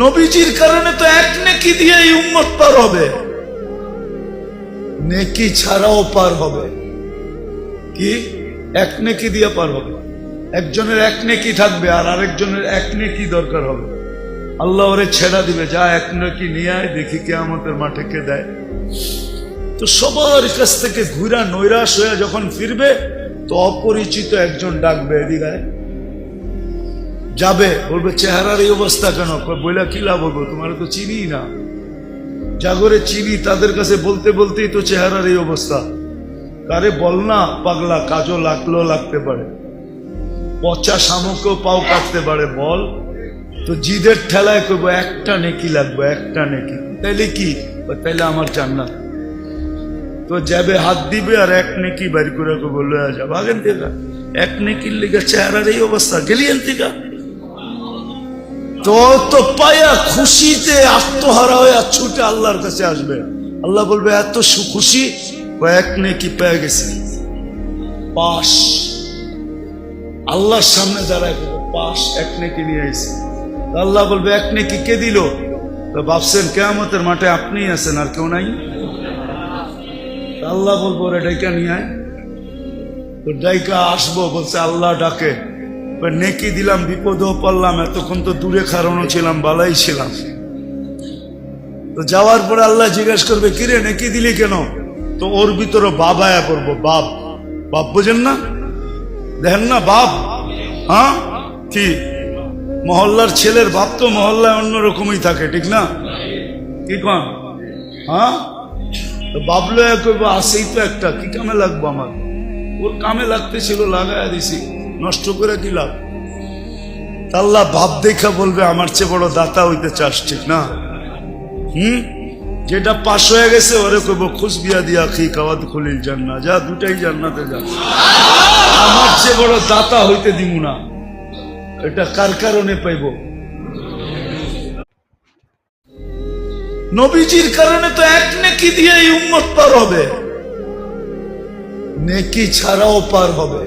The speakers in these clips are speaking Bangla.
নবীজির কারণে তো এক নেকি দিয়ে এই উম্মত পার হবে, নেকি ছাড়াও পার হবে। কি এক নেকি দিয়ে পার হবে? একজনের এক নেকি থাকবে আর আরেকজনের এক নেকি দরকার হবে। আল্লাহ ওরে ছেড়া দিবে, যা এক নেকি নিয়ে আয়, দেখি কিয়ামতের মাঠে কে দেয়। তো সবার কাছ থেকে ঘুরা নৈরাশ হয়ে যখন ফিরবে, তো অপরিচিত একজন ডাকবে, এদিকে যাবে, বলবে চেহারার এই অবস্থা কেন? বইলা কি লাভ হবো, তোমার তো চিনি না। জাগরে চিনি তাদের কাছে বলতে বলতেই তো চেহারার এই অবস্থা। কারে বল না পাগলা, কাজও লাগতে পারে, পচা শামুকও পাও কাটতে পারে, বল। তো জিদের ঠেলায় করবো একটা নেকি লাগবে, একটা নেকি। তাইলে কি? তাইলে আমার জান্নাত। তো যাবে হাত দিবে আর এক নেকি বাড়ি করে বললো যাব আগেন থেকে, এক নেকির লিগে চেহারার এই অবস্থা, গেলিয়েন থেকে। তো পায়া খুশিতে আত্মহারা হয়ে ছুটে আল্লাহর কাছে আসবে। আল্লাহ বলবে এত খুশি, এক নেকি পেয়ে গেছে, পাশ। আল্লাহর সামনে দাঁড়ায় পাশ, এক নেকি নিয়ে এসে। আল্লাহ বলবে এক নেকি কে দিল? তো ভাবছেন কিয়ামতের মাঠে আপনিই আছেন আর কেউ নাই? আল্লাহ বলবো রে ডাইকা নিয়ে আয়। তো ডাইকা আসবো, বলছে আল্লাহ ডাকে, নেকি দিলাম, বিপদেও পারলাম, এতক্ষণ তো দূরে খারানো ছিলাম, বালাই ছিলাম। তো যাওয়ার পরে আল্লাহ জিজ্ঞাসা করবে কিরে নেকি দিলি কেন? তো ওর ভিতরে বাবায়া পড়বো, বাপ। বাপ বোঝেন না? দেখেন না বাপ? হ্যাঁ, কি মহল্লার ছেলের বাপ তো মহল্লায় অন্যরকমই থাকে, ঠিক না? কি কন? হ্যাঁ, তো বাবলো করবো আসেই তো একটা, কি কামে লাগবো আমার? ওর কামে লাগতে ছিল, লাগাই দিছি, নষ্ট করে কি লাভ? আল্লাহ ভাব দেখা বলবে আমার চেয়ে বড় দাতা হইতে চাস, ঠিক না? যেটা পাশ হয়ে গেছে ওরে কইব খুশ বিয়া দিয়া খি কাওয়াত খুলিল জান্নাত, যা দুটাই জান্নাতে যা, আমার চেয়ে বড় দাতা হইতে দিব না। এটা কার কারণে পাইব? নবীজির কারণে তো এক নেকি দিয়ে এই উম্মত পার হবে, নেকি ছাড়াও পার হবে।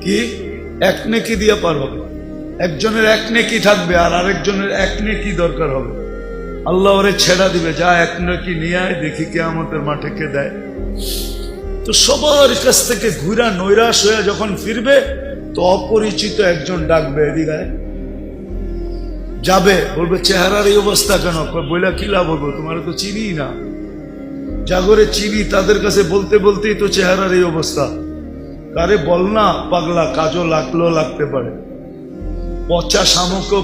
কি এক নেকি দিয়ে পার হবে? একজনের এক নেকি থাকবে আর আরেকজনের এক নেকি দরকার হবে। আল্লাহ ওরে ছেড়া দিবে, যা এক নেকি নিয়ে আয়, দেখি কিয়ামতের মাঠে কে দেয়। তো সবার কাছ থেকে ঘুরা নৈরাশ হয়ে যখন ফিরবে, তো অপরিচিত একজন ডাকবে, এদিকে যাবে, বলবে চেহারার এই অবস্থা কেন? বইলা কি লাভ হবো, তোমার তো চিনি না। জাগরে চিনি তাদের কাছে বলতে বলতেই তো চেহারার এই অবস্থা। কারে বল না পাগলা, কাজও লাগতে পারে, পচা শামুকও